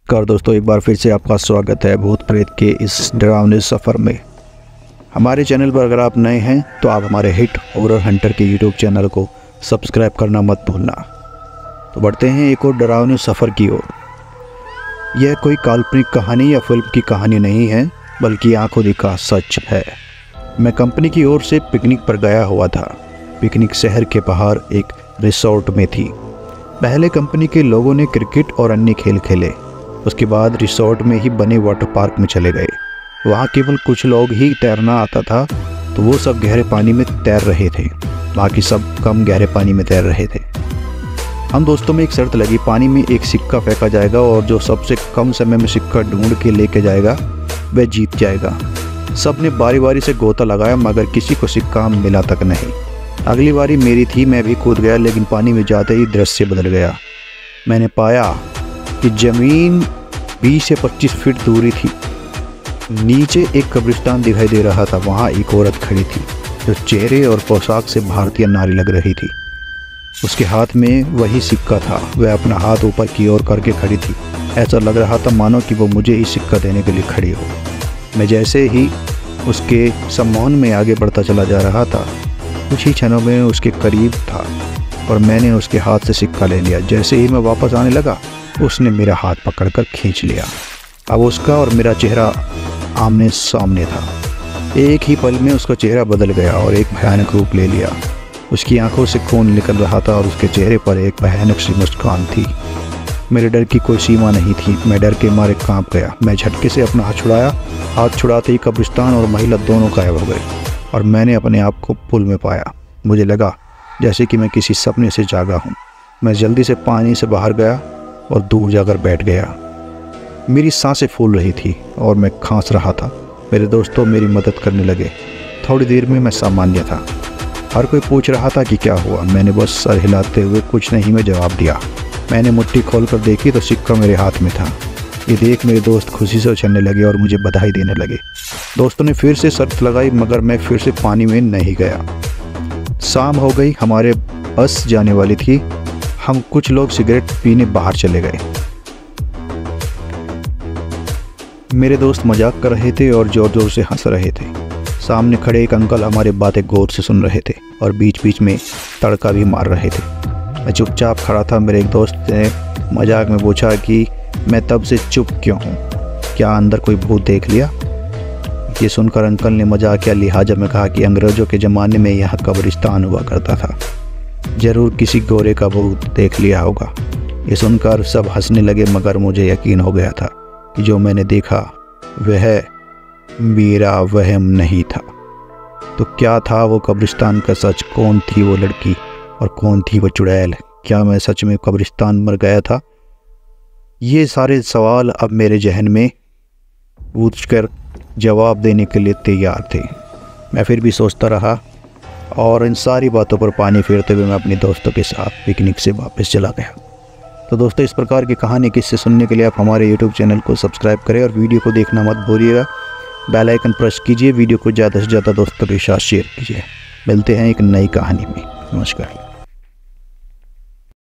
नमस्कार दोस्तों, एक बार फिर से आपका स्वागत है भूत प्रेत के इस डरावने सफ़र में। हमारे चैनल पर अगर आप नए हैं तो आप हमारे हिट हॉरर हंटर के यूट्यूब चैनल को सब्सक्राइब करना मत भूलना। तो बढ़ते हैं एक और डरावने सफ़र की ओर। यह कोई काल्पनिक कहानी या फिल्म की कहानी नहीं है, बल्कि आंखों देखा सच है। मैं कंपनी की ओर से पिकनिक पर गया हुआ था। पिकनिक शहर के बाहर एक रिसोर्ट में थी। पहले कंपनी के लोगों ने क्रिकेट और अन्य खेल खेले। उसके बाद रिसोर्ट में ही बने वाटर पार्क में चले गए। वहाँ केवल कुछ लोग ही तैरना आता था, तो वो सब गहरे पानी में तैर रहे थे। बाकी सब कम गहरे पानी में तैर रहे थे। हम दोस्तों में एक शर्त लगी, पानी में एक सिक्का फेंका जाएगा और जो सबसे कम समय में सिक्का ढूंढ के लेके जाएगा वह जीत जाएगा। सब ने बारी बारी से गोता लगाया, मगर किसी को सिक्का मिला तक नहीं। अगली बारी मेरी थी, मैं भी कूद गया, लेकिन पानी में जाते ही दृश्य बदल गया। मैंने पाया कि ज़मीन 20 से 25 फीट दूरी थी। नीचे एक कब्रिस्तान दिखाई दे रहा था। वहाँ एक औरत खड़ी थी जो चेहरे और पोशाक से भारतीय नारी लग रही थी। उसके हाथ में वही सिक्का था। वह अपना हाथ ऊपर की ओर करके खड़ी थी। ऐसा लग रहा था मानो कि वो मुझे ही सिक्का देने के लिए खड़ी हो। मैं जैसे ही उसके सम्मान में आगे बढ़ता चला जा रहा था, कुछ ही क्षणों में उसके करीब था और मैंने उसके हाथ से सिक्का ले लिया। जैसे ही मैं वापस आने लगा, उसने मेरा हाथ पकड़कर खींच लिया। अब उसका और मेरा चेहरा आमने सामने था। एक ही पल में उसका चेहरा बदल गया और एक भयानक रूप ले लिया। उसकी आंखों से खून निकल रहा था और उसके चेहरे पर एक भयानक सी मुस्कान थी। मेरे डर की कोई सीमा नहीं थी। मैं डर के मारे कांप गया। मैं झटके से अपना हाथ छुड़ाया। हाथ छुड़ाते ही कब्रिस्तान और महिला दोनों गायब हो गए और मैंने अपने आप को पुल में पाया। मुझे लगा जैसे कि मैं किसी सपने से जागा हूँ। मैं जल्दी से पानी से बाहर गया और दूर जाकर बैठ गया। मेरी सांसें फूल रही थी और मैं खांस रहा था। मेरे दोस्तों मेरी मदद करने लगे। थोड़ी देर में मैं सामान्य था। हर कोई पूछ रहा था कि क्या हुआ। मैंने बस सर हिलाते हुए कुछ नहीं में जवाब दिया। मैंने मुट्ठी खोलकर देखी तो सिक्का मेरे हाथ में था। ये देख मेरे दोस्त खुशी से उछलने लगे और मुझे बधाई देने लगे। दोस्तों ने फिर से शर्त लगाई, मगर मैं फिर से पानी में नहीं गया। शाम हो गई, हमारे बस जाने वाली थी। हम कुछ लोग सिगरेट पीने बाहर चले गए। मेरे दोस्त मजाक कर रहे थे और जोर जोर से हंस रहे थे। सामने खड़े एक अंकल हमारे बातें गौर से सुन रहे थे और बीच बीच में तड़का भी मार रहे थे। मैं चुपचाप खड़ा था। मेरे एक दोस्त ने मजाक में पूछा कि मैं तब से चुप क्यों हूँ, क्या अंदर कोई भूत देख लिया। ये सुनकर अंकल ने मजाकिया लिहाजा में कहा कि अंग्रेज़ों के ज़माने में यहाँ कब्रिस्तान हुआ करता था, ज़रूर किसी गोरे का भूत देख लिया होगा। ये सुनकर सब हंसने लगे, मगर मुझे यकीन हो गया था कि जो मैंने देखा वह मेरा वहम नहीं था। तो क्या था वो कब्रिस्तान का सच? कौन थी वो लड़की और कौन थी वो चुड़ैल? क्या मैं सच में कब्रिस्तान मर गया था? ये सारे सवाल अब मेरे जहन में पूछकर जवाब देने के लिए तैयार थे। मैं फिर भी सोचता रहा और इन सारी बातों पर पानी फेरते हुए मैं अपने दोस्तों के साथ पिकनिक से वापस चला गया। तो दोस्तों, इस प्रकार की कहानी किस्से सुनने के लिए आप हमारे यूट्यूब चैनल को सब्सक्राइब करें और वीडियो को देखना मत भूलिएगा। बेल आइकन प्रेस कीजिए। वीडियो को ज़्यादा से ज़्यादा दोस्तों के साथ शेयर कीजिए। मिलते हैं एक नई कहानी में। नमस्कार।